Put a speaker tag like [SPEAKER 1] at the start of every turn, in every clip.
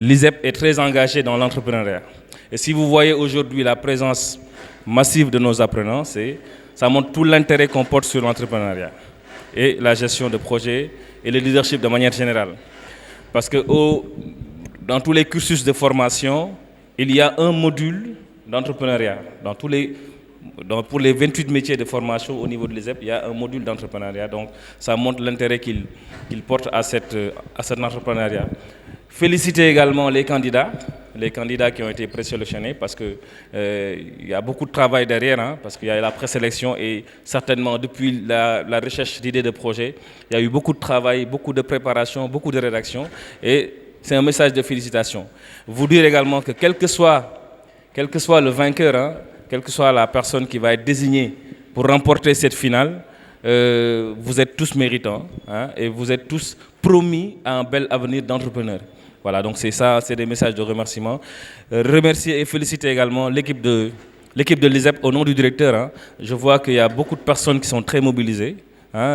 [SPEAKER 1] L'ISEP est très engagé dans l'entrepreneuriat. Et si vous voyez aujourd'hui la présence massive de nos apprenants, ça montre tout l'intérêt qu'on porte sur l'entrepreneuriat et la gestion de projets et le leadership de manière générale. Parce que dans tous les cursus de formation, il y a un module d'entrepreneuriat. Pour les 28 métiers de formation au niveau de l'ISEP, il y a un module d'entrepreneuriat. Donc ça montre l'intérêt qu'il porte à cet entrepreneuriat. Féliciter également les candidats qui ont été présélectionnés parce qu'il y a beaucoup de travail derrière, parce qu'il y a la présélection et certainement depuis la recherche d'idées de projets, il y a eu beaucoup de travail, beaucoup de préparation, beaucoup de rédaction et c'est un message de félicitations. Vous dire également que quel que soit le vainqueur, quelle que soit la personne qui va être désignée pour remporter cette finale, vous êtes tous méritants et vous êtes tous promis à un bel avenir d'entrepreneur. Voilà, donc c'est ça, c'est des messages de remerciement. Remercier et féliciter également l'équipe de l'ISEP au nom du directeur. Je vois qu'il y a beaucoup de personnes qui sont très mobilisées.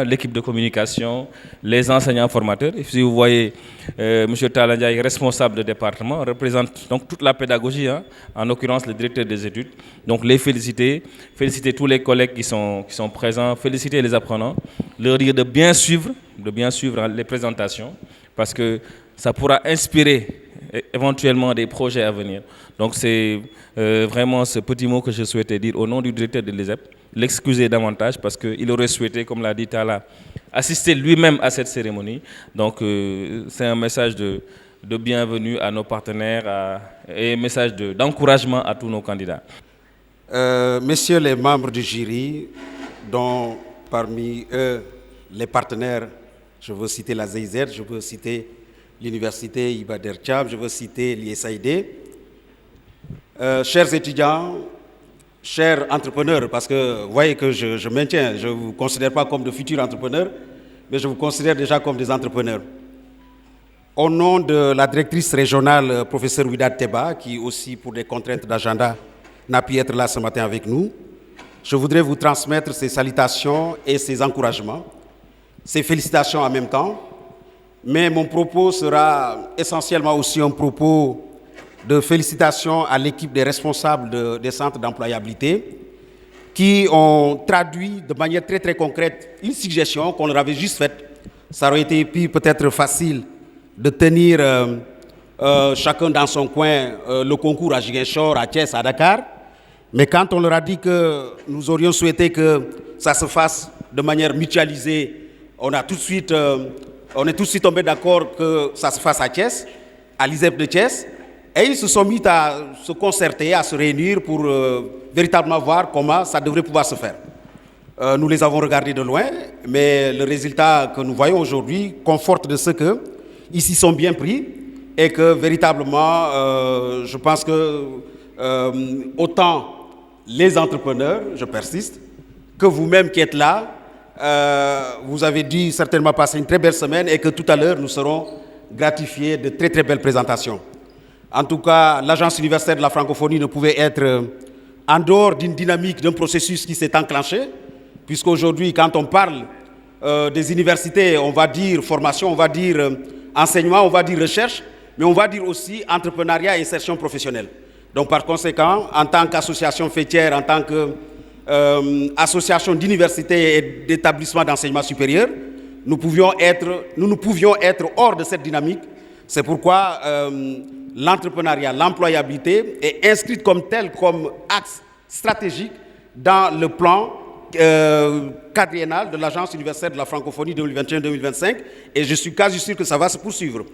[SPEAKER 1] L'équipe de communication, les enseignants formateurs. Et si vous voyez M. Talandiaï, responsable de département, représente donc toute la pédagogie, en l'occurrence le directeur des études. Donc les féliciter tous les collègues qui sont présents, féliciter les apprenants, leur dire de bien suivre les présentations, parce que ça pourra inspirer éventuellement des projets à venir. Donc c'est vraiment ce petit mot que je souhaitais dire au nom du directeur de l'ISEP, l'excuser davantage parce qu'il aurait souhaité, comme l'a dit Tala, assister lui-même à cette cérémonie. Donc c'est un message de bienvenue à nos partenaires et un message d'encouragement à tous nos candidats.
[SPEAKER 2] Messieurs les membres du jury, dont parmi eux les partenaires, je veux citer la ZIZ, je veux citer l'université Iba Der Thiam, je veux citer l'ISAID. Chers étudiants, chers entrepreneurs, parce que vous voyez que je maintiens, je ne vous considère pas comme de futurs entrepreneurs, mais je vous considère déjà comme des entrepreneurs. Au nom de la directrice régionale, professeur Ouidad Teba, qui aussi pour des contraintes d'agenda n'a pu être là ce matin avec nous, je voudrais vous transmettre ces salutations et ces encouragements, ces félicitations en même temps. Mais mon propos sera essentiellement aussi un propos de félicitations à l'équipe des responsables des centres d'employabilité qui ont traduit de manière très très concrète une suggestion qu'on leur avait juste faite. Ça aurait été peut-être facile de tenir chacun dans son coin le concours à Ziguinchor, à Thiès, à Dakar. Mais quand on leur a dit que nous aurions souhaité que ça se fasse de manière mutualisée, on est tout de suite tombé d'accord que ça se fasse à Thiès, à l'ISEP de Thiès, et ils se sont mis à se concerter, à se réunir pour véritablement voir comment ça devrait pouvoir se faire. Nous les avons regardés de loin, mais le résultat que nous voyons aujourd'hui conforte de ce qu'ils s'y sont bien pris et que véritablement, je pense que autant les entrepreneurs, je persiste, que vous-même qui êtes là, vous avez dû certainement passer une très belle semaine et que tout à l'heure, nous serons gratifiés de très très belles présentations. En tout cas, l'Agence universitaire de la francophonie ne pouvait être en dehors d'une dynamique, d'un processus qui s'est enclenché, puisqu'aujourd'hui, quand on parle des universités, on va dire formation, on va dire enseignement, on va dire recherche, mais on va dire aussi entrepreneuriat et insertion professionnelle. Donc par conséquent, en tant qu'association fêtière, en tant que association d'universités et d'établissements d'enseignement supérieur, nous ne pouvions être hors de cette dynamique. C'est pourquoi l'entrepreneuriat, l'employabilité est inscrite comme tel, comme axe stratégique dans le plan quadriennal de l'Agence universitaire de la francophonie 2021-2025 et je suis quasi sûr que ça va se poursuivre.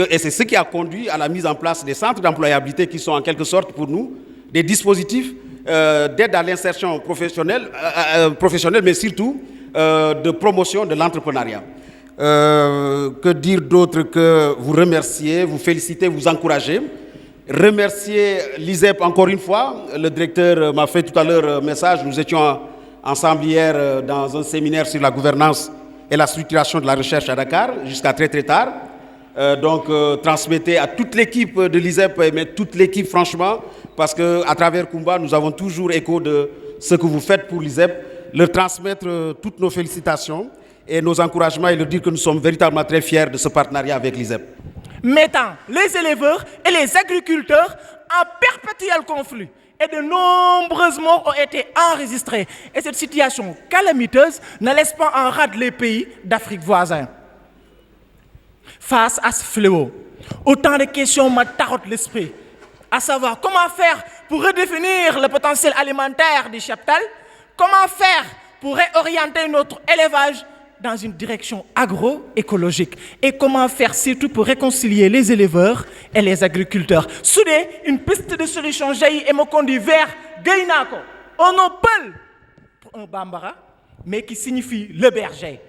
[SPEAKER 2] Et c'est ce qui a conduit à la mise en place des centres d'employabilité qui sont en quelque sorte pour nous des dispositifs d'aide à l'insertion professionnelle, mais surtout de promotion de l'entrepreneuriat. Que dire d'autre que vous remercier, vous féliciter, vous encourager. Remercier l'ISEP encore une fois. Le directeur m'a fait tout à l'heure un message. Nous étions ensemble hier dans un séminaire sur la gouvernance et la structuration de la recherche à Dakar jusqu'à très très tard. Donc transmettez à toute l'équipe de l'ISEP, mais toute l'équipe franchement, parce qu'à travers Kumba, nous avons toujours écho de ce que vous faites pour l'ISEP, leur transmettre toutes nos félicitations et nos encouragements et leur dire que nous sommes véritablement très fiers de ce partenariat avec l'ISEP.
[SPEAKER 3] mettant les éleveurs et les agriculteurs en perpétuel conflit. Et de nombreuses morts ont été enregistrées. Et cette situation calamiteuse ne laisse pas en rade les pays d'Afrique voisins. Face à ce fléau, autant de questions me tarautent l'esprit, à savoir comment faire pour redéfinir le potentiel alimentaire du cheptel, comment faire pour réorienter notre élevage dans une direction agroécologique et comment faire surtout pour réconcilier les éleveurs et les agriculteurs. Soudain, une piste de solution jaillit et me conduit vers Gainako, un nom peul pour un bambara, mais qui signifie le berger.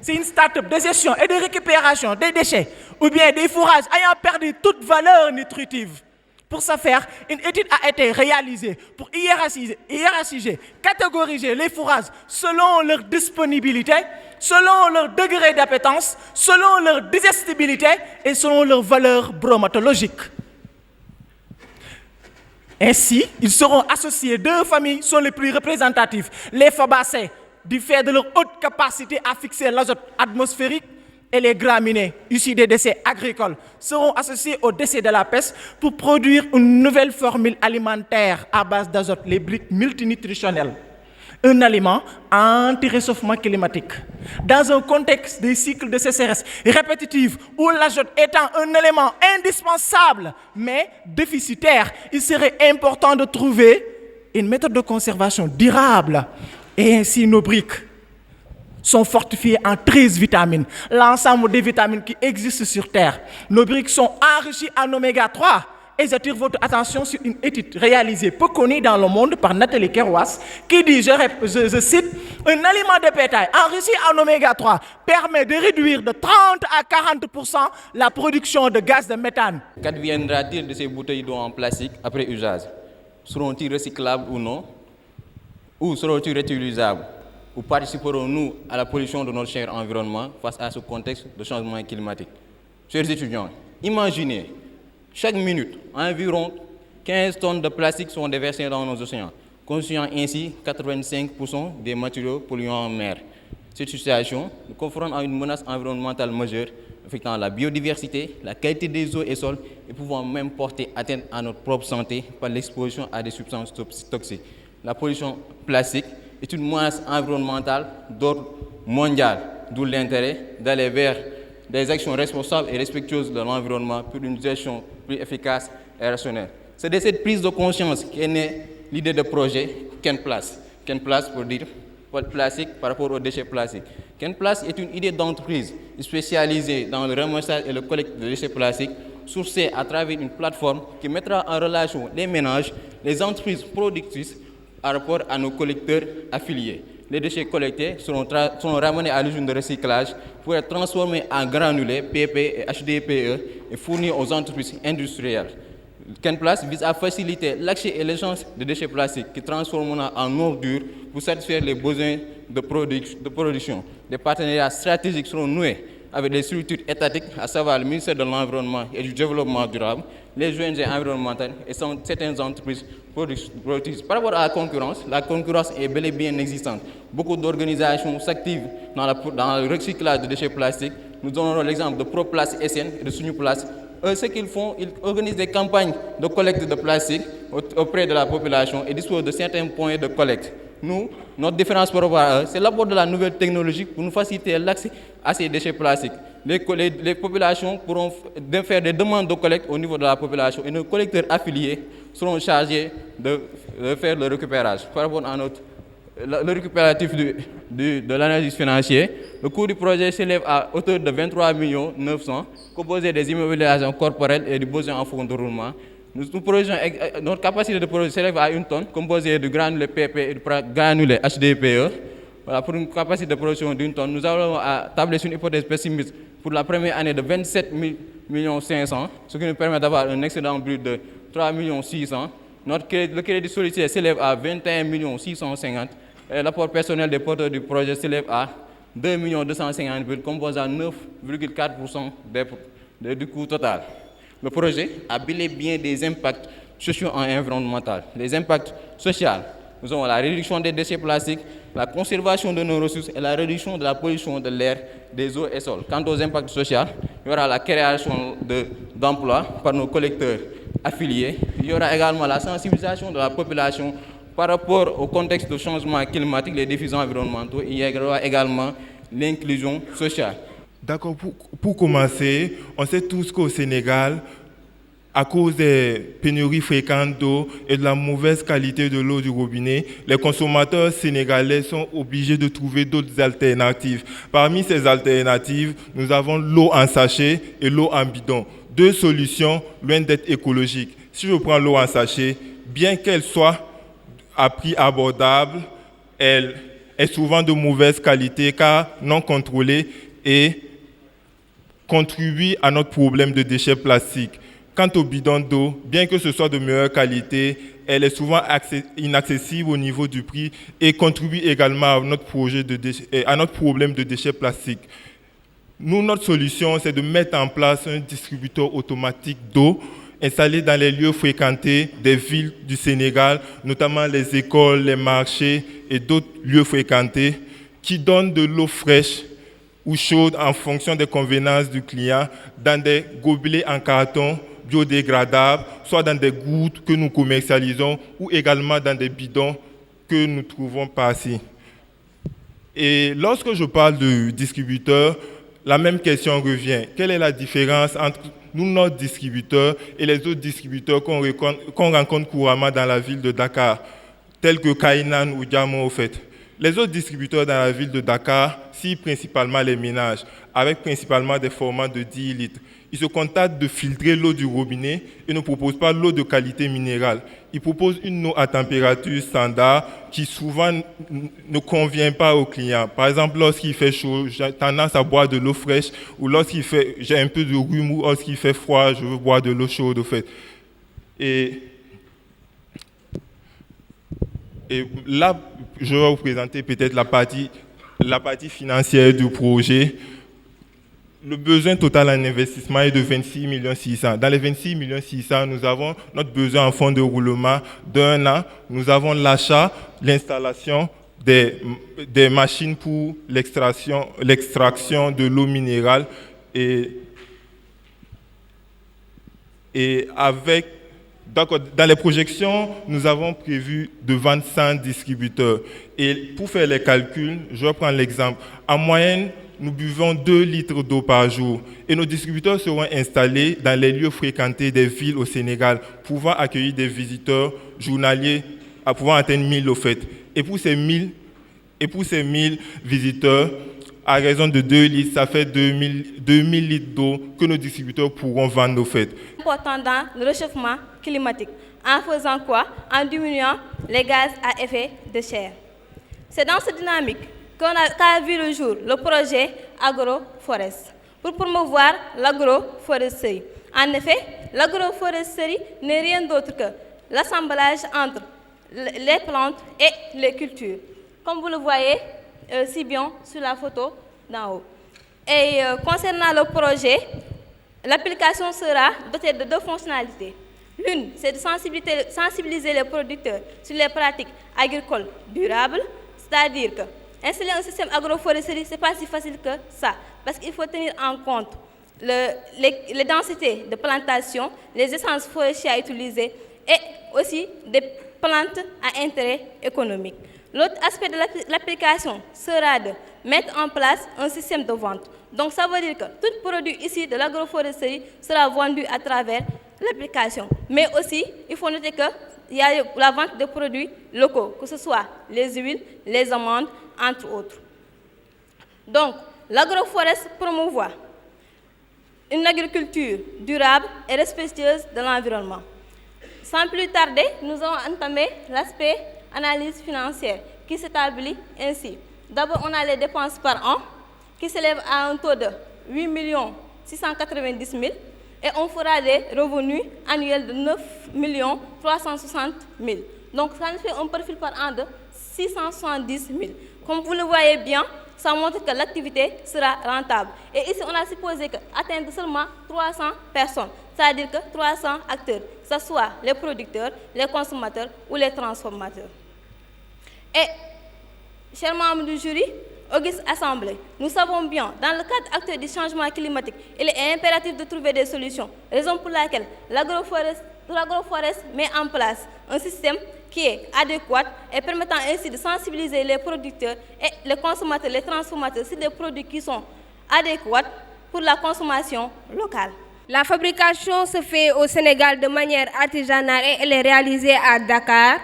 [SPEAKER 3] C'est une start-up de gestion et de récupération des déchets ou bien des fourrages ayant perdu toute valeur nutritive. Pour ce faire, une étude a été réalisée pour hiérarchiser, catégoriser les fourrages selon leur disponibilité, selon leur degré d'appétence, selon leur digestibilité et selon leur valeur bromatologique. Ainsi, ils seront associés. Deux familles sont les plus représentatives. Les fabacées, du fait de leur haute capacité à fixer l'azote atmosphérique, et les graminées, issus des déchets agricoles, seront associés aux déchets de la pêche pour produire une nouvelle formule alimentaire à base d'azote, les briques multinutritionnelles. Un aliment anti-réchauffement climatique. Dans un contexte des cycles de sécheresse répétitifs où l'azote étant un élément indispensable mais déficitaire, il serait important de trouver une méthode de conservation durable. Et ainsi nos briques sont fortifiées en 13 vitamines, l'ensemble des vitamines qui existent sur Terre. Nos briques sont enrichies en oméga 3 et j'attire votre attention sur une étude réalisée peu connue dans le monde par Nathalie Kerouas qui dit, je cite, un aliment de bétail enrichi en oméga 3 permet de réduire de 30 à 40% la production de gaz de méthane.
[SPEAKER 4] Qu'adviendra-t-il de ces bouteilles d'eau en plastique après usage? Seront-ils recyclables ou non? Ou seront-ils réutilisables? Ou participerons-nous à la pollution de notre cher environnement face à ce contexte de changement climatique? Chers étudiants, imaginez, chaque minute, environ 15 tonnes de plastique sont déversées dans nos océans, constituant ainsi 85% des matériaux polluants en mer. Cette situation nous confronte à une menace environnementale majeure, affectant la biodiversité, la qualité des eaux et sols, et pouvant même porter atteinte à notre propre santé par l'exposition à des substances toxiques. La pollution plastique est une menace environnementale d'ordre mondial, d'où l'intérêt d'aller vers des actions responsables et respectueuses de l'environnement pour une gestion plus efficace et rationnelle. C'est de cette prise de conscience qu'est née l'idée de projet Kenplast. Kenplast pour dire plastique par rapport aux déchets plastiques. Kenplast est une idée d'entreprise spécialisée dans le ramassage et le collecte de déchets plastiques, sourcée à travers une plateforme qui mettra en relation les ménages, les entreprises productrices par rapport à nos collecteurs affiliés. Les déchets collectés seront ramenés à l'usine de recyclage pour être transformés en granulés, PP et HDPE et fournis aux entreprises industrielles. Kenplast vise à faciliter l'accès et l'échange de déchets plastiques qui transformeront en ordures pour satisfaire les besoins de production. Des partenariats stratégiques seront noués avec des structures étatiques, à savoir le ministère de l'Environnement et du Développement durable, les ONG environnementales et certaines entreprises productrices. Par rapport à la concurrence est bel et bien existante. Beaucoup d'organisations s'activent dans le recyclage de déchets plastiques. Nous donnons l'exemple de ProPlast SN et de Sunuplast. Eux, ce qu'ils font, ils organisent des campagnes de collecte de plastique auprès de la population et disposent de certains points de collecte. Nous, notre différence par rapport à eux, c'est l'apport de la nouvelle technologie pour nous faciliter l'accès à ces déchets plastiques. Les populations pourront faire des demandes de collecte au niveau de la population et nos collecteurs affiliés seront chargés de faire le récupérage. Par rapport à le récupératif de l'analyse financière, le coût du projet s'élève à hauteur de 23 900 000, composé des immobilisations corporelles et du besoin en fonds de roulement. Notre capacité de production s'élève à 1 tonne, composée du granulé PP et du granulé HDPE. Voilà, pour une capacité de production d'1 tonne, nous allons tabler sur une hypothèse pessimiste pour la première année de 27 500 000, ce qui nous permet d'avoir un excédent brut de 3 600 000. Le crédit sollicité s'élève à 21 650 000 et l'apport personnel des porteurs du projet s'élève à 2 250 000, composant 9,4% du coût total. Le projet a bel et bien des impacts sociaux et environnementaux. Les impacts sociaux, nous avons la réduction des déchets plastiques, la conservation de nos ressources et la réduction de la pollution de l'air, des eaux et sols. Quant aux impacts sociaux, il y aura la création d'emplois par nos collecteurs affiliés. Il y aura également la sensibilisation de la population par rapport au contexte de changement climatique, les défis environnementaux. Il y aura également l'inclusion sociale.
[SPEAKER 5] D'accord, pour commencer, on sait tous qu'au Sénégal, à cause des pénuries fréquentes d'eau et de la mauvaise qualité de l'eau du robinet, les consommateurs sénégalais sont obligés de trouver d'autres alternatives. Parmi ces alternatives, nous avons l'eau en sachet et l'eau en bidon. Deux solutions loin d'être écologiques. Si je prends l'eau en sachet, bien qu'elle soit à prix abordable, elle est souvent de mauvaise qualité car non contrôlée et contribue à notre problème de déchets plastiques. Quant au bidon d'eau, bien que ce soit de meilleure qualité, elle est souvent inaccessible au niveau du prix et contribue également à notre problème de déchets plastiques. Nous, notre solution, c'est de mettre en place un distributeur automatique d'eau installé dans les lieux fréquentés des villes du Sénégal, notamment les écoles, les marchés et d'autres lieux fréquentés, qui donne de l'eau fraîche ou chaude en fonction des convenances du client dans des gobelets en carton biodégradables, soit dans des gouttes que nous commercialisons ou également dans des bidons que nous trouvons par-ci. Et lorsque je parle de distributeur, la même question revient. Quelle est la différence entre nous, notre distributeur, et les autres distributeurs qu'on rencontre couramment dans la ville de Dakar, tels que Kainan ou Diamo au fait? Les autres distributeurs dans la ville de Dakar ciblent principalement les ménages, avec principalement des formats de 10 litres. Ils se contentent de filtrer l'eau du robinet et ne proposent pas l'eau de qualité minérale. Ils proposent une eau à température standard qui souvent ne convient pas aux clients. Par exemple, lorsqu'il fait chaud, j'ai tendance à boire de l'eau fraîche, ou j'ai un peu de rhume, ou lorsqu'il fait froid, je veux boire de l'eau chaude au fait. Et là, je vais vous présenter peut-être la partie financière du projet. Le besoin total en investissement est de 26 600 000. Dans les 26 600 000, nous avons notre besoin en fonds de roulement d'1 an. Nous avons l'achat, l'installation des machines pour l'extraction de l'eau minérale et dans les projections, nous avons prévu de vendre 100 distributeurs. Et pour faire les calculs, je vais prendre l'exemple. En moyenne, nous buvons 2 litres d'eau par jour. Et nos distributeurs seront installés dans les lieux fréquentés des villes au Sénégal, pouvant accueillir des visiteurs journaliers, pouvant atteindre 1000 au fait. Et pour ces 1000 visiteurs, à raison de 2 litres, ça fait 2000 litres d'eau que nos distributeurs pourront vendre au fait.
[SPEAKER 6] Important dans le réchauffement climatique. En faisant quoi? En diminuant les gaz à effet de serre. C'est dans cette dynamique qu'a vu le jour le projet Agroforest pour promouvoir l'agroforesterie. En effet, l'agroforesterie n'est rien d'autre que l'assemblage entre les plantes et les cultures, comme vous le voyez si bien sur la photo d'en haut. Et concernant le projet, l'application sera dotée de 2 fonctionnalités. L'une, c'est de sensibiliser les producteurs sur les pratiques agricoles durables, c'est-à-dire que installer un système agroforesterie, ce n'est pas si facile que ça, parce qu'il faut tenir en compte les densités de plantation, les essences forestières à utiliser et aussi des plantes à intérêt économique. L'autre aspect de l'application sera de mettre en place un système de vente. Donc ça veut dire que tout produit ici de l'agroforesterie sera vendu à travers l'application. Mais aussi, il faut noter qu'il y a la vente de produits locaux, que ce soit les huiles, les amandes, entre autres. Donc, l'agroforest promouvoit une agriculture durable et respectueuse de l'environnement. Sans plus tarder, nous allons entamer l'aspect analyse financière qui s'établit ainsi. D'abord, on a les dépenses par an qui s'élèvent à un taux de 8 690 000 et on fera des revenus annuels de 9 360 000. Donc, ça nous fait un profil par an de 670 000. Comme vous le voyez bien, ça montre que l'activité sera rentable. Et ici, on a supposé qu'atteindre seulement 300 personnes, c'est-à-dire que 300 acteurs, que ce soit les producteurs, les consommateurs ou les transformateurs. Et, chers membres du jury, Auguste Assemblée, nous savons bien, dans le cadre actuel du changement climatique, il est impératif de trouver des solutions, raison pour laquelle l'agroforest met en place un système qui est adéquat et permettant ainsi de sensibiliser les producteurs et les consommateurs, les transformateurs sur des produits qui sont adéquats pour la consommation locale.
[SPEAKER 7] La fabrication se fait au Sénégal de manière artisanale et elle est réalisée à Dakar,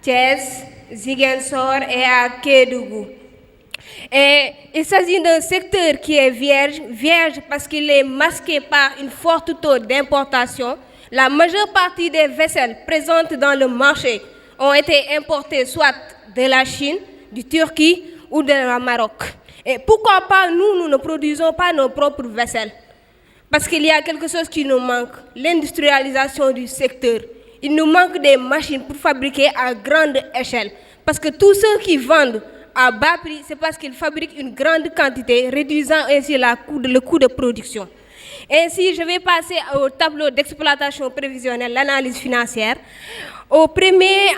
[SPEAKER 7] Thiès, Ziguinchor et à Kédougou. Et il s'agit d'un secteur qui est vierge parce qu'il est masqué par une forte taux d'importation. La majeure partie des vaisselles présentes dans le marché ont été importées soit de la Chine, du Turquie ou de la Maroc. Et pourquoi pas nous ne produisons pas nos propres vaisselles? Parce qu'il y a quelque chose qui nous manque, l'industrialisation du secteur. Il nous manque des machines pour fabriquer à grande échelle. Parce que tous ceux qui vendent à bas prix, c'est parce qu'ils fabriquent une grande quantité, réduisant ainsi le coût de production. Ainsi, je vais passer au tableau d'exploitation prévisionnelle, l'analyse financière. Au premier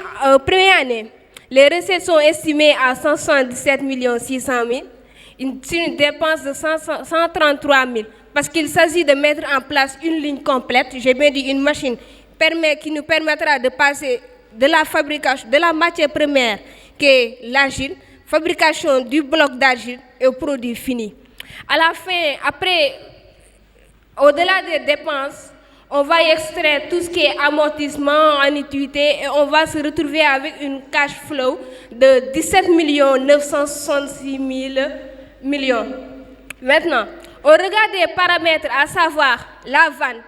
[SPEAKER 7] année, les recettes sont estimées à 177 600 000, une dépense de 133 000. Parce qu'il s'agit de mettre en place une ligne complète, j'ai bien dit une machine qui nous permettra de passer de la fabrication, de la matière première qui est l'argile, fabrication du bloc d'argile et au produit fini. À la fin, après, au-delà des dépenses, on va extraire tout ce qui est amortissement, annuité et on va se retrouver avec une cash flow de 17 966 000 millions. Maintenant, au regard des paramètres, à savoir la vanne,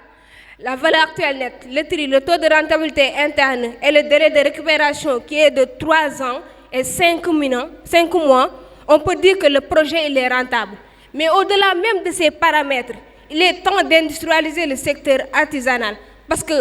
[SPEAKER 7] la valeur actuelle nette, le tri, le taux de rentabilité interne et le délai de récupération qui est de 3 ans et 5 mois, on peut dire que le projet il est rentable. Mais au-delà même de ces paramètres, il est temps d'industrialiser le secteur artisanal. Parce que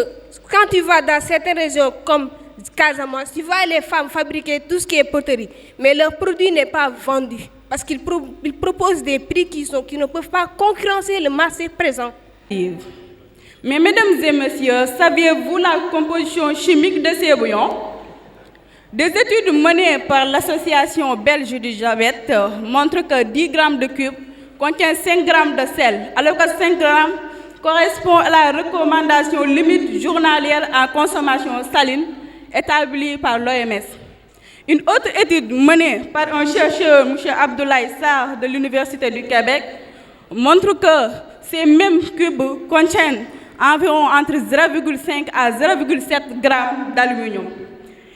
[SPEAKER 7] quand tu vas dans certaines régions comme Casamance, tu vois les femmes fabriquer tout ce qui est poterie, mais leur produit n'est pas vendu. Parce qu'ils proposent des prix qui ne peuvent pas concurrencer le marché présent.
[SPEAKER 8] Mais mesdames et messieurs, saviez-vous la composition chimique de ces bouillons? Des études menées par l'association belge du diabète montrent que 10 grammes de cube contient 5 grammes de sel, alors que 5 grammes correspond à la recommandation limite journalière en consommation saline établie par l'OMS. Une autre étude menée par un chercheur, M. Abdoulaye Sarr de l'Université du Québec, montre que ces mêmes cubes contiennent environ entre 0,5 à 0,7 grammes d'aluminium.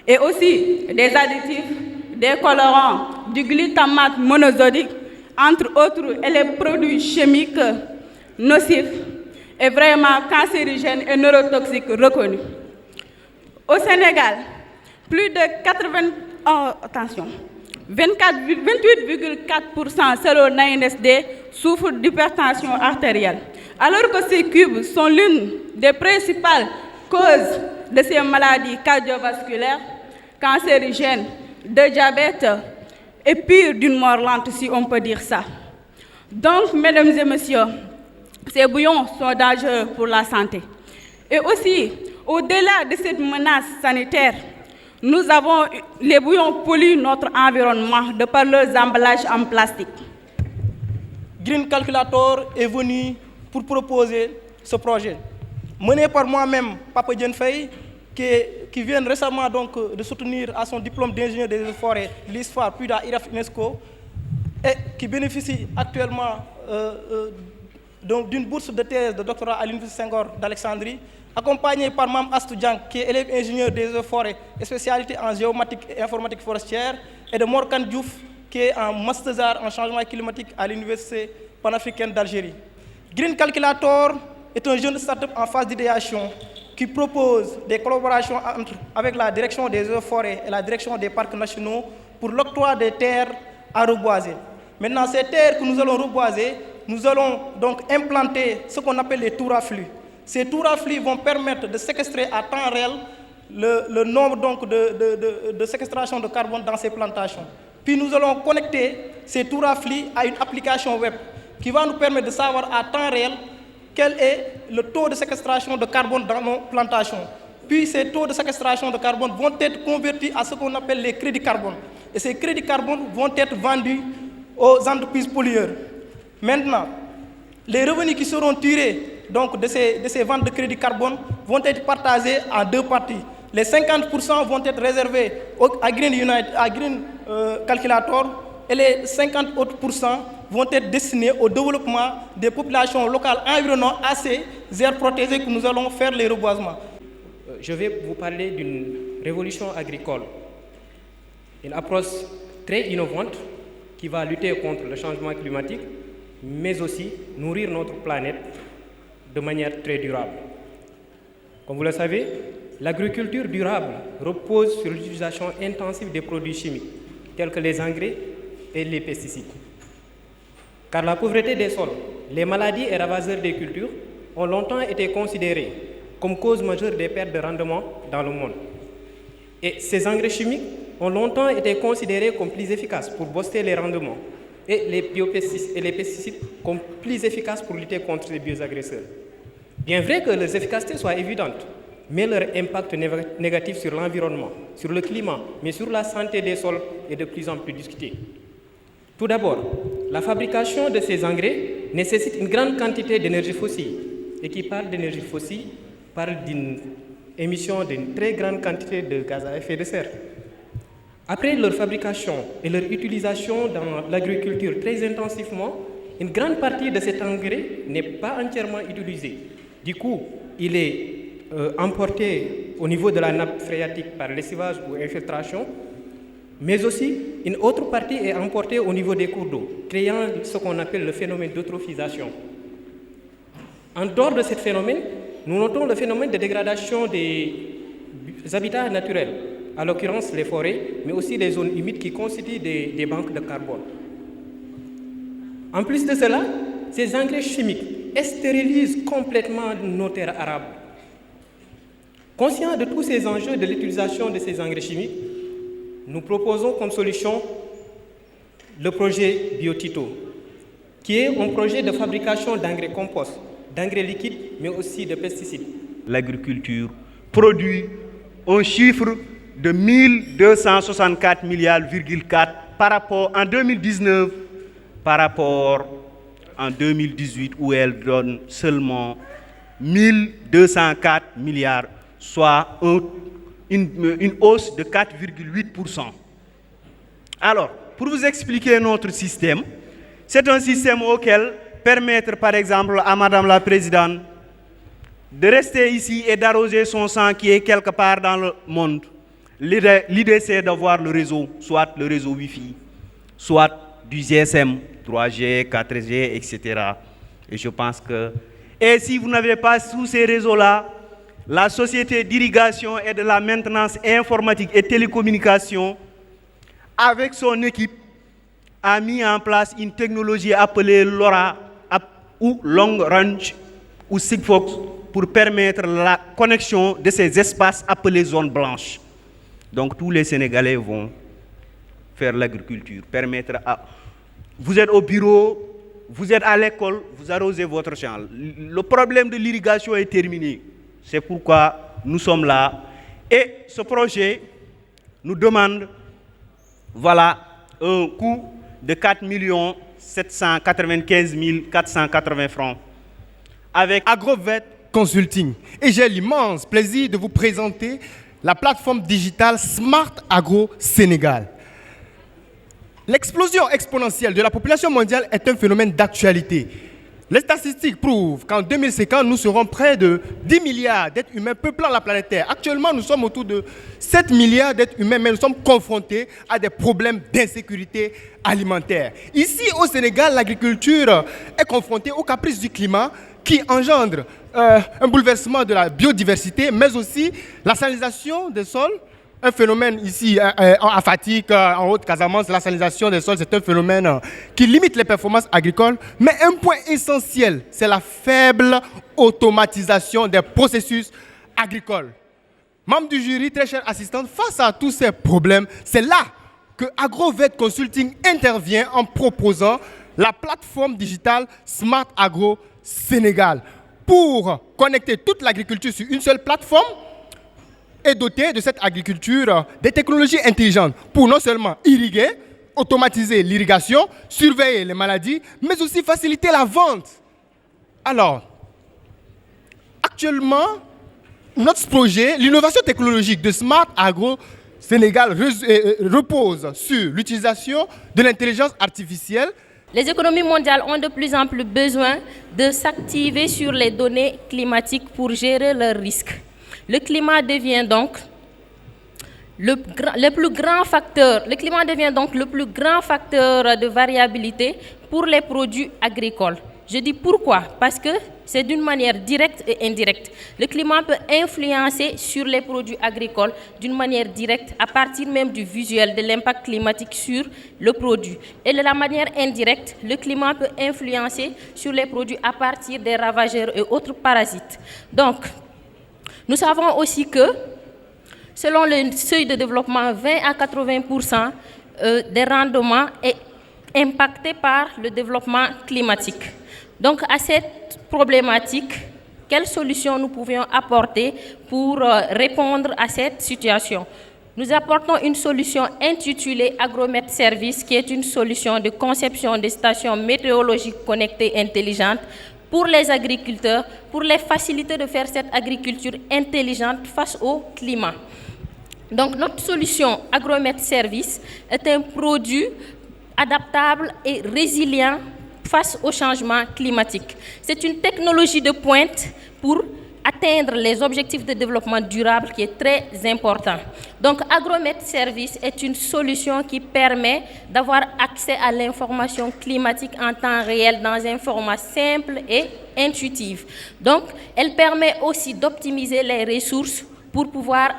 [SPEAKER 8] Et aussi des additifs, des colorants, du glutamate monosodique, entre autres, et les produits chimiques nocifs et vraiment cancérigènes et neurotoxiques reconnus. Au Sénégal, plus de 28,4% selon l'ANSD souffrent d'hypertension artérielle. Alors que ces cubes sont l'une des principales causes de ces maladies cardiovasculaires, cancérigènes, de diabète et pire d'une mort lente, si on peut dire ça. Donc, mesdames et messieurs, ces bouillons sont dangereux pour la santé. Et aussi, au-delà de cette menace sanitaire, nous avons les bouillons polluent notre environnement de par leurs emballages en plastique.
[SPEAKER 3] Green Calculator est venu pour proposer ce projet. Mené par moi-même, Papa Diène Faye, qui vient récemment donc de soutenir à son diplôme d'ingénieur des forêts l'ISFAR, puis à IRAF UNESCO, et qui bénéficie actuellement d'une bourse de thèse de doctorat à l'Université Senghor d'Alexandrie, accompagné par Mme Astou Diang, qui est élève ingénieur des forêts et spécialité en géomatique et informatique forestière, et de Morkan Diouf, qui est en master en changement climatique à l'Université panafricaine d'Algérie. Green Calculator est un jeune start-up en phase d'idéation qui propose des collaborations avec la direction des eaux forêts et la direction des parcs nationaux pour l'octroi des terres à reboiser. Maintenant, ces terres que nous allons reboiser, nous allons donc implanter ce qu'on appelle les tours à flux. Ces tours à flux vont permettre de séquestrer à temps réel le nombre donc de séquestration de carbone dans ces plantations. Puis nous allons connecter ces tours à flux à une application web qui va nous permettre de savoir à temps réel quel est le taux de séquestration de carbone dans nos plantations. Puis ces taux de séquestration de carbone vont être convertis à ce qu'on appelle les crédits carbone. Et ces crédits carbone vont être vendus aux entreprises pollueurs. Maintenant, les revenus qui seront tirés donc, de ces ventes de crédit carbone vont être partagés en deux parties. Les 50% vont être réservés à Green Calculator et les 50 autres pourcents vont être destinés au développement des populations locales environnantes à ces aires protégées que nous allons faire les reboisements.
[SPEAKER 9] Je vais vous parler d'une révolution agricole, une approche très innovante qui va lutter contre le changement climatique, mais aussi nourrir notre planète de manière très durable. Comme vous le savez, l'agriculture durable repose sur l'utilisation intensive des produits chimiques, tels que les engrais et les pesticides. Car la pauvreté des sols, les maladies et ravageurs des cultures ont longtemps été considérés comme cause majeure des pertes de rendement dans le monde. Et ces engrais chimiques ont longtemps été considérés comme plus efficaces pour booster les rendements et les pesticides comme plus efficaces pour lutter contre les bioagresseurs. Bien vrai que leurs efficacités soient évidentes, mais leur impact négatif sur l'environnement, sur le climat, mais sur la santé des sols est de plus en plus discuté. Tout d'abord, la fabrication de ces engrais nécessite une grande quantité d'énergie fossile. Et qui parle d'énergie fossile parle d'une émission d'une très grande quantité de gaz à effet de serre. Après leur fabrication et leur utilisation dans l'agriculture très intensivement, une grande partie de cet engrais n'est pas entièrement utilisée. Du coup, il est emporté au niveau de la nappe phréatique par lessivage ou infiltration, mais aussi une autre partie est emportée au niveau des cours d'eau, créant ce qu'on appelle le phénomène d'eutrophisation. En dehors de ce phénomène, nous notons le phénomène de dégradation des habitats naturels, à l'occurrence les forêts, mais aussi les zones humides qui constituent des banques de carbone. En plus de cela, ces engrais chimiques stérilisent complètement nos terres arables. Conscients de tous ces enjeux de l'utilisation de ces engrais chimiques, nous proposons comme solution le projet BioTito, qui est un projet de fabrication d'engrais compost, d'engrais liquides, mais aussi de pesticides.
[SPEAKER 10] L'agriculture produit un chiffre de 1264,4 milliards par rapport en 2019, par rapport en 2018 où elle donne seulement 1204 milliards, soit une hausse de 4,8%. Alors, pour vous expliquer notre système, c'est un système auquel permettre par exemple à Madame la Présidente de rester ici et d'arroser son sang qui est quelque part dans le monde. L'idée c'est d'avoir le réseau, soit le réseau Wi-Fi, soit du GSM, 3G, 4G, etc. Et je pense que... Et si vous n'avez pas tous ces réseaux-là, la société d'irrigation et de la maintenance informatique et télécommunication, avec son équipe, a mis en place une technologie appelée LoRa ou Long Range ou Sigfox pour permettre la connexion de ces espaces appelés zones blanches. Donc tous les Sénégalais vont faire l'agriculture, permettre à... Vous êtes au bureau, vous êtes à l'école, vous arrosez votre champ. Le problème de l'irrigation est terminé. C'est pourquoi nous sommes là. Et ce projet nous demande, voilà, un coût de 4 795 480 francs.
[SPEAKER 11] Avec Agrovet Consulting. Et j'ai l'immense plaisir de vous présenter la plateforme digitale Smart Agro Sénégal. L'explosion exponentielle de la population mondiale est un phénomène d'actualité. Les statistiques prouvent qu'en 2050, nous serons près de 10 milliards d'êtres humains peuplant la planète Terre. Actuellement, nous sommes autour de 7 milliards d'êtres humains, mais nous sommes confrontés à des problèmes d'insécurité alimentaire. Ici, au Sénégal, l'agriculture est confrontée aux caprices du climat qui engendre un bouleversement de la biodiversité, mais aussi la salinisation des sols. Un phénomène ici à Fatick, en Haute-Casamance, la salinisation des sols, c'est un phénomène qui limite les performances agricoles. Mais un point essentiel, c'est la faible automatisation des processus agricoles. Membre du jury, très chère assistante, face à tous ces problèmes, c'est là que Agrovet Consulting intervient en proposant la plateforme digitale Smart Agro Sénégal pour connecter toute l'agriculture sur une seule plateforme et doter de cette agriculture des technologies intelligentes pour non seulement irriguer, automatiser l'irrigation, surveiller les maladies, mais aussi faciliter la vente. Alors, actuellement, notre projet, l'innovation technologique de Smart Agro Sénégal repose sur l'utilisation de l'intelligence artificielle.
[SPEAKER 12] Les économies mondiales ont de plus en plus besoin de s'activer sur les données climatiques pour gérer leurs risques. Le climat devient donc le plus grand facteur de variabilité pour les produits agricoles. Je dis pourquoi? Parce que c'est d'une manière directe et indirecte. Le climat peut influencer sur les produits agricoles d'une manière directe à partir même du visuel de l'impact climatique sur le produit. Et de la manière indirecte, le climat peut influencer sur les produits à partir des ravageurs et autres parasites. Donc, nous savons aussi que, selon le seuil de développement, 20 à 80% des rendements est impacté par le développement climatique. Donc, à cette problématique, quelles solutions nous pouvions apporter pour répondre à cette situation? Nous apportons une solution intitulée Agromètre Service, qui est une solution de conception des stations météorologiques connectées intelligentes pour les agriculteurs, pour les faciliter de faire cette agriculture intelligente face au climat. Donc, notre solution Agromètre Service est un produit adaptable et résilient face au changement climatique. C'est une technologie de pointe pour atteindre les objectifs de développement durable qui est très important. Donc, Agromètre Service est une solution qui permet d'avoir accès à l'information climatique en temps réel dans un format simple et intuitif. Donc, elle permet aussi d'optimiser les ressources pour pouvoir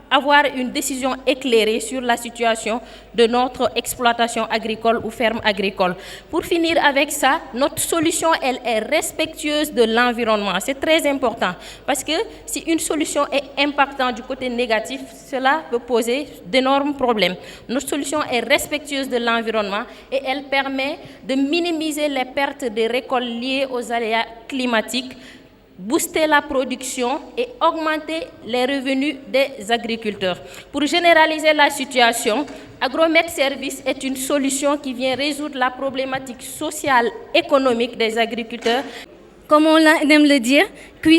[SPEAKER 12] avoir une décision éclairée sur la situation de notre exploitation agricole ou ferme agricole. Pour finir avec ça, notre solution, elle est respectueuse de l'environnement. C'est très important parce que si une solution est impactante du côté négatif, cela peut poser d'énormes problèmes. Notre solution est respectueuse de l'environnement et elle permet de minimiser les pertes de récoltes liées aux aléas climatiques, booster la production et augmenter les revenus des agriculteurs. Pour généraliser la situation, Agromètre Service est une solution qui vient résoudre la problématique sociale économique des agriculteurs.
[SPEAKER 13] Comme on aime le dire,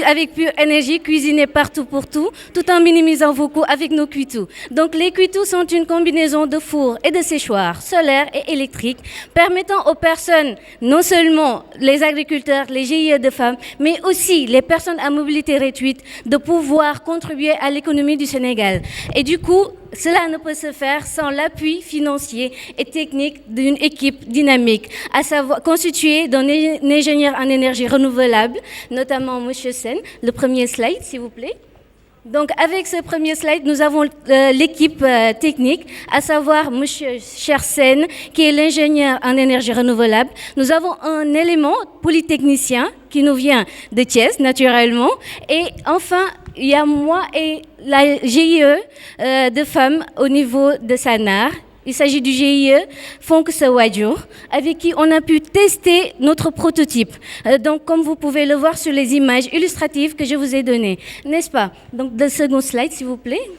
[SPEAKER 13] avec Pure Énergie, cuisiner partout pour tout en minimisant vos coûts avec nos cuitou. Donc les cuitou sont une combinaison de fours et de séchoirs solaires et électriques permettant aux personnes, non seulement les agriculteurs, les GIE de femmes, mais aussi les personnes à mobilité réduite, de pouvoir contribuer à l'économie du Sénégal. Et du coup, cela ne peut se faire sans l'appui financier et technique d'une équipe dynamique, à savoir constituée d'un ingénieur en énergie renouvelable, notamment M. Sen. Le premier slide, s'il vous plaît. Donc, avec ce premier slide, nous avons l'équipe technique, à savoir M. Chersen, qui est l'ingénieur en énergie renouvelable. Nous avons un élément polytechnicien qui nous vient de Thiès, naturellement. Et enfin, il y a moi et la GIE de femmes au niveau de Sanar. Il s'agit du GIE Fonk Sawadjo, avec qui on a pu tester notre prototype. Donc, comme vous pouvez le voir sur les images illustratives que je vous ai données, n'est-ce pas? Donc, le second slide, s'il vous plaît.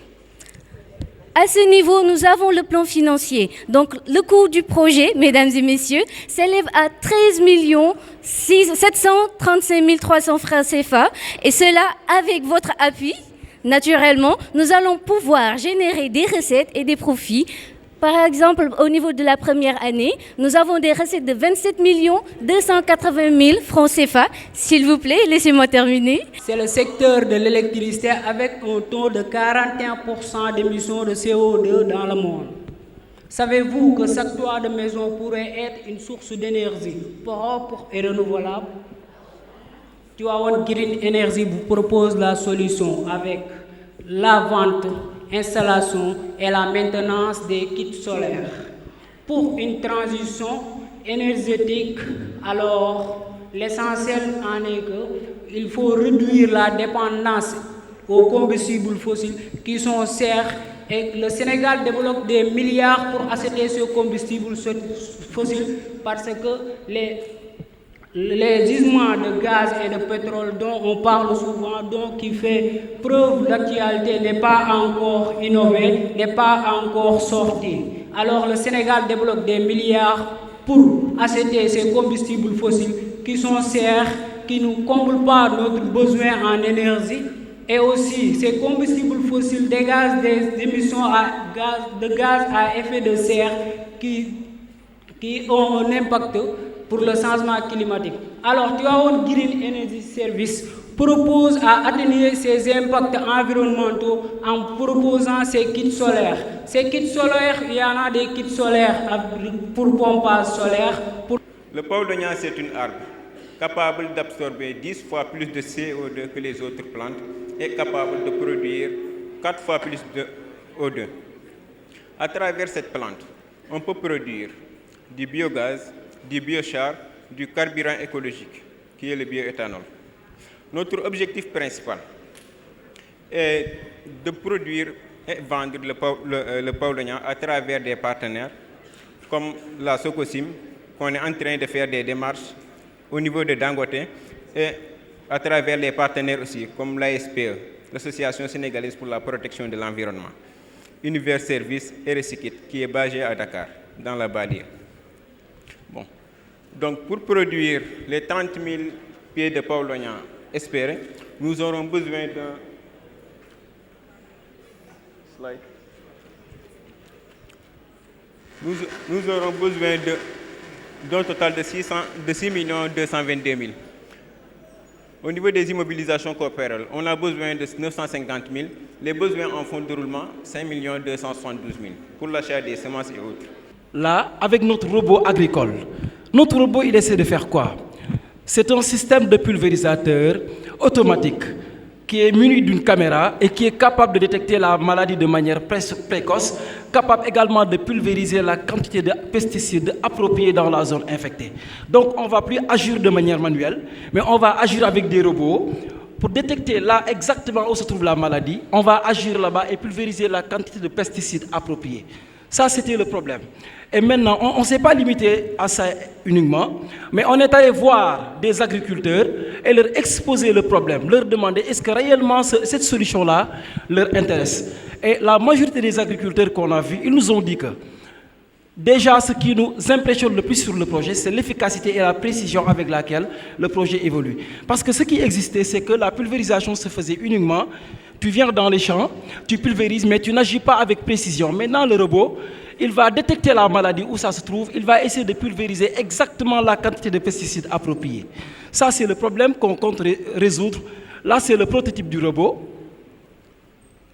[SPEAKER 13] À ce niveau, nous avons le plan financier. Donc, le coût du projet, mesdames et messieurs, s'élève à 13 735 300 francs CFA. Et cela, avec votre appui, naturellement, nous allons pouvoir générer des recettes et des profits. Par exemple, au niveau de la première année, nous avons des recettes de 27 280 000 francs CFA. S'il vous plaît, laissez-moi terminer.
[SPEAKER 14] C'est le secteur de l'électricité avec un taux de 41% d'émissions de CO2 dans le monde. Savez-vous que chaque toit de maison pourrait être une source d'énergie propre et renouvelable? Tivaouane Green Energy vous propose la solution avec la vente, installation et la maintenance des kits solaires. Pour une transition énergétique, alors l'essentiel en est qu'il faut réduire la dépendance aux combustibles fossiles qui sont chers et le Sénégal développe des milliards pour acheter ce combustible fossile parce que les gisements de gaz et de pétrole dont on parle souvent, donc qui fait preuve d'actualité, n'est pas encore innové, n'est pas encore sorti. alors le Sénégal débloque des milliards pour acheter ces combustibles fossiles qui sont chers, qui ne comblent pas notre besoin en énergie. Et aussi, ces combustibles fossiles dégagent des émissions de gaz à effet de serre qui ont un impact pour le changement climatique. Alors, Tivaouane Green Energy Service propose à atténuer ces impacts environnementaux en proposant ces kits solaires. Ces kits solaires, il y en a des kits solaires pour pompage solaire.
[SPEAKER 15] Le paulownia, c'est une arbre capable d'absorber 10 fois plus de CO2 que les autres plantes et capable de produire 4 fois plus de O2. À travers cette plante, on peut produire du biogaz, du biochar, du carburant écologique, qui est le bioéthanol. Notre objectif principal est de produire et vendre le paulownia à travers des partenaires comme la Socosim, qu'on est en train de faire des démarches au niveau de Dangote et à travers les partenaires aussi, comme l'ASPE, l'Association sénégalaise pour la protection de l'environnement, Univers Service et Recycit, qui est basé à Dakar, dans la banlieue. Bon. Donc, pour produire les 30 000 pieds de paulownia espérés, nous aurons besoin d'un slide. Nous aurons besoin d'un total de 6 222 000. Au niveau des immobilisations corporelles, on a besoin de 950 000. Les besoins en fonds de roulement, 5 272 000 pour l'achat des semences et autres.
[SPEAKER 16] Là, avec notre robot agricole, notre robot, il essaie de faire quoi? C'est un système de pulvérisateur automatique qui est muni d'une caméra et qui est capable de détecter la maladie de manière précoce, capable également de pulvériser la quantité de pesticides appropriés dans la zone infectée. Donc on ne va plus agir de manière manuelle, mais on va agir avec des robots pour détecter là exactement où se trouve la maladie. On va agir là-bas et pulvériser la quantité de pesticides appropriés. Ça, c'était le problème. Et maintenant, on ne s'est pas limité à ça uniquement, mais on est allé voir des agriculteurs et leur exposer le problème, leur demander est-ce que réellement cette solution-là leur intéresse. Et la majorité des agriculteurs qu'on a vus, ils nous ont dit que déjà, ce qui nous impressionne le plus sur le projet, c'est l'efficacité et la précision avec laquelle le projet évolue. Parce que ce qui existait, c'est que la pulvérisation se faisait uniquement. Tu viens dans les champs, tu pulvérises, mais tu n'agis pas avec précision. Maintenant, le robot, il va détecter la maladie où ça se trouve, il va essayer de pulvériser exactement la quantité de pesticides appropriés. Ça, c'est le problème qu'on compte résoudre. Là, c'est le prototype du robot.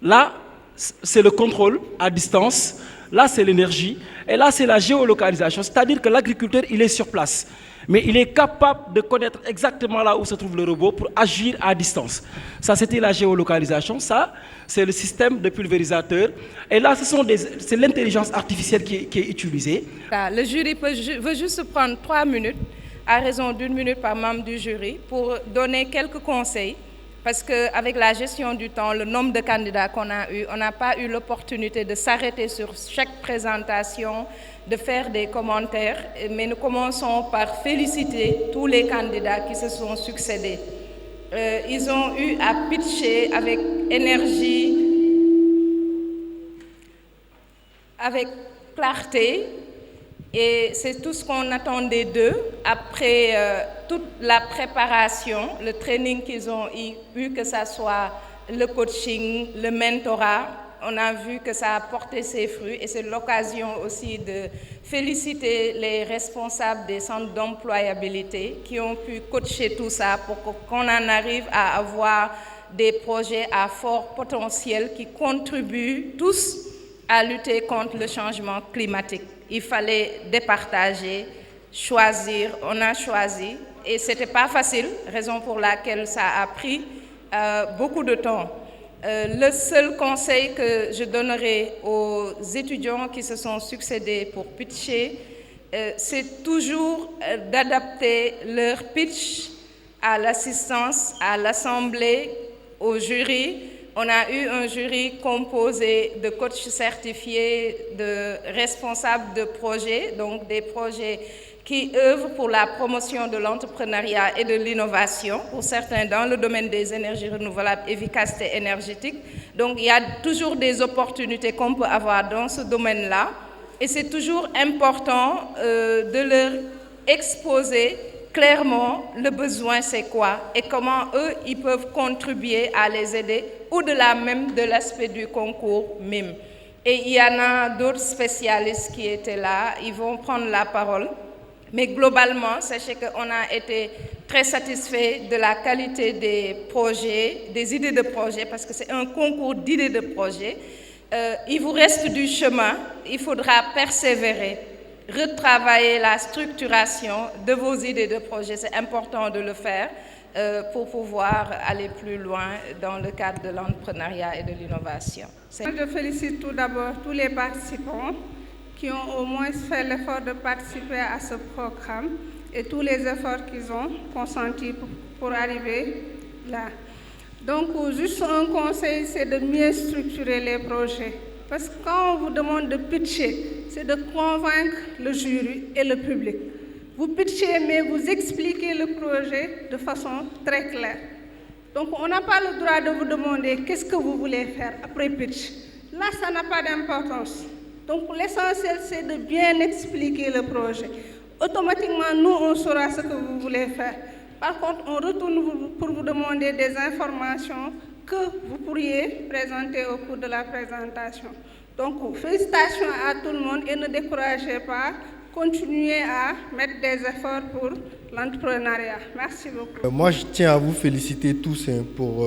[SPEAKER 16] Là, c'est le contrôle à distance. Là, c'est l'énergie. Et là, c'est la géolocalisation. C'est-à-dire que l'agriculteur, il est sur place. Mais il est capable de connaître exactement là où se trouve le robot pour agir à distance. Ça, c'était la géolocalisation. Ça, c'est le système de pulvérisateur. Et là, c'est l'intelligence artificielle qui est utilisée.
[SPEAKER 17] Le jury veut juste prendre 3 minutes, à raison d'1 minute par membre du jury, pour donner quelques conseils. Parce qu'avec la gestion du temps, le nombre de candidats qu'on a eu, on n'a pas eu l'opportunité de s'arrêter sur chaque présentation, de faire des commentaires, mais nous commençons par féliciter tous les candidats qui se sont succédés. Ils ont eu à pitcher avec énergie, avec clarté, et c'est tout ce qu'on attendait d'eux après toute la préparation, le training qu'ils ont eu, que ce soit le coaching, le mentorat. On a vu que ça a porté ses fruits et c'est l'occasion aussi de féliciter les responsables des centres d'employabilité qui ont pu coacher tout ça pour qu'on en arrive à avoir des projets à fort potentiel qui contribuent tous à lutter contre le changement climatique. Il fallait départager, choisir, on a choisi et ce n'était pas facile, raison pour laquelle ça a pris beaucoup de temps. Le seul conseil que je donnerai aux étudiants qui se sont succédés pour pitcher, c'est toujours d'adapter leur pitch à l'assistance, à l'assemblée, au jury. On a eu un jury composé de coachs certifiés, de responsables de projets, donc des projets qui œuvrent pour la promotion de l'entrepreneuriat et de l'innovation, pour certains dans le domaine des énergies renouvelables, efficacité énergétique. Donc il y a toujours des opportunités qu'on peut avoir dans ce domaine-là. Et c'est toujours important de leur exposer clairement le besoin c'est quoi et comment eux ils peuvent contribuer à les aider au-delà même de l'aspect du concours MIME. Et il y en a d'autres spécialistes qui étaient là, ils vont prendre la parole. Mais globalement, sachez qu'on a été très satisfait de la qualité des projets, des idées de projets, parce que c'est un concours d'idées de projets. Il vous reste du chemin, il faudra persévérer, retravailler la structuration de vos idées de projets. C'est important de le faire pour pouvoir aller plus loin dans le cadre de l'entrepreneuriat et de l'innovation.
[SPEAKER 18] Je félicite tout d'abord tous les participants qui ont au moins fait l'effort de participer à ce programme et tous les efforts qu'ils ont consentis pour arriver là. Donc, juste un conseil, c'est de mieux structurer les projets. Parce que quand on vous demande de pitcher, c'est de convaincre le jury et le public. Vous pitchez, mais vous expliquez le projet de façon très claire. Donc, on n'a pas le droit de vous demander qu'est-ce que vous voulez faire après pitch. Là, ça n'a pas d'importance. Donc, l'essentiel, c'est de bien expliquer le projet. Automatiquement, nous, on saura ce que vous voulez faire. Par contre, on retourne pour vous demander des informations que vous pourriez présenter au cours de la présentation. Donc, félicitations à tout le monde et ne découragez pas. Continuez à mettre des efforts pour l'entrepreneuriat. Merci beaucoup.
[SPEAKER 11] Moi, je tiens à vous féliciter tous pour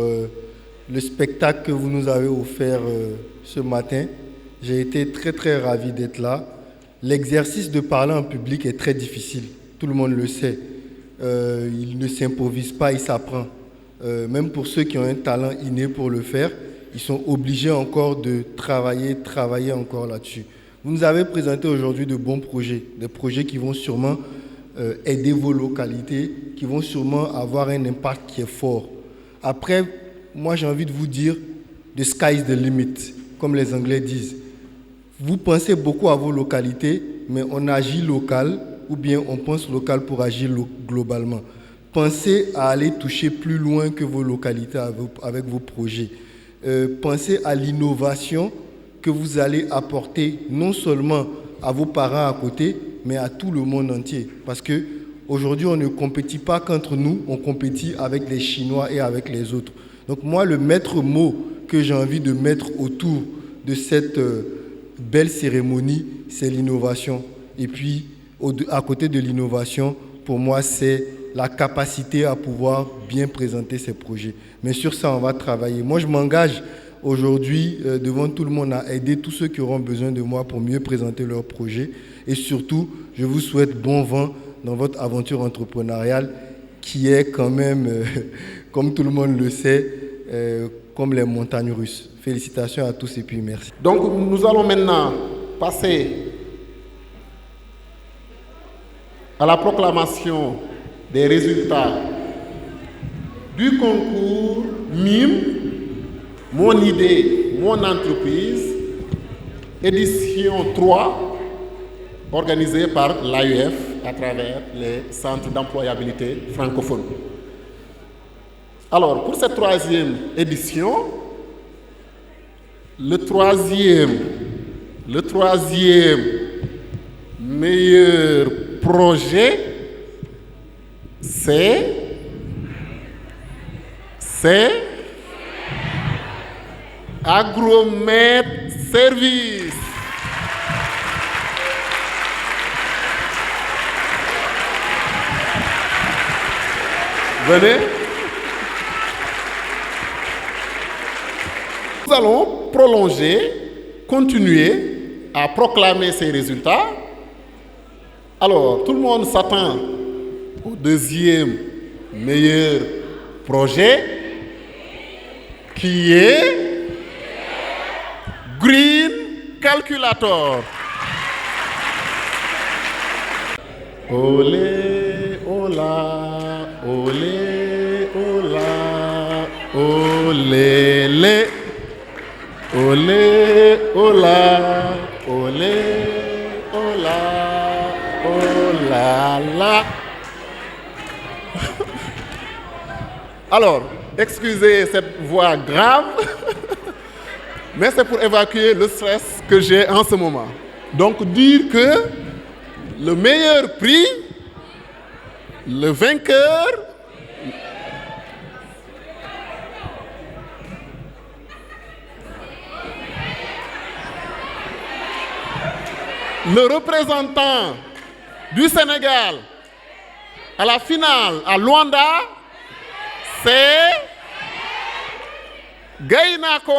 [SPEAKER 11] le spectacle que vous nous avez offert ce matin. J'ai été très ravi d'être là. L'exercice de parler en public est très difficile. Tout le monde le sait. Il ne s'improvise pas, il s'apprend. Même pour ceux qui ont un talent inné pour le faire, ils sont obligés encore de travailler encore là-dessus. Vous nous avez présenté aujourd'hui de bons projets, des projets qui vont sûrement aider vos localités, qui vont sûrement avoir un impact qui est fort. Après, moi j'ai envie de vous dire, the sky is the limit, comme les Anglais disent. Vous pensez beaucoup à vos localités, mais on agit local, ou bien on pense local pour agir globalement. Pensez à aller toucher plus loin que vos localités avec vos projets. Pensez à l'innovation que vous allez apporter non seulement à vos parents à côté, mais à tout le monde entier. Parce qu'aujourd'hui, on ne compétit pas qu'entre nous, on compétit avec les Chinois et avec les autres. Donc moi, le maître mot que j'ai envie de mettre autour de cette belle cérémonie, c'est l'innovation. Et puis, à côté de l'innovation, pour moi, c'est la capacité à pouvoir bien présenter ces projets. Mais sur ça, on va travailler. Moi, je m'engage aujourd'hui, devant tout le monde, à aider tous ceux qui auront besoin de moi pour mieux présenter leurs projets. Et surtout, je vous souhaite bon vent dans votre aventure entrepreneuriale qui est quand même, comme tout le monde le sait, comme les montagnes russes. Félicitations à tous et puis merci.
[SPEAKER 19] Donc, nous allons maintenant passer à la proclamation des résultats du concours MIME, Mon idée, mon entreprise, édition 3, organisée par l'AUF à travers les centres d'employabilité francophones. Alors, pour cette troisième édition, le troisième meilleur projet, c'est Agromètre Service. Venez. Nous allons continuer à proclamer ces résultats. Alors, tout le monde s'attend au deuxième meilleur projet qui est Green Calculator. Olé, ola, olé, ola, olé, lé. Olé, ola, olé, ola, ola, la. Alors, excusez cette voix grave, mais c'est pour évacuer le stress que j'ai en ce moment. Donc dire que le meilleur prix, le vainqueur, le représentant du Sénégal à la finale à Luanda, c'est Gaynako.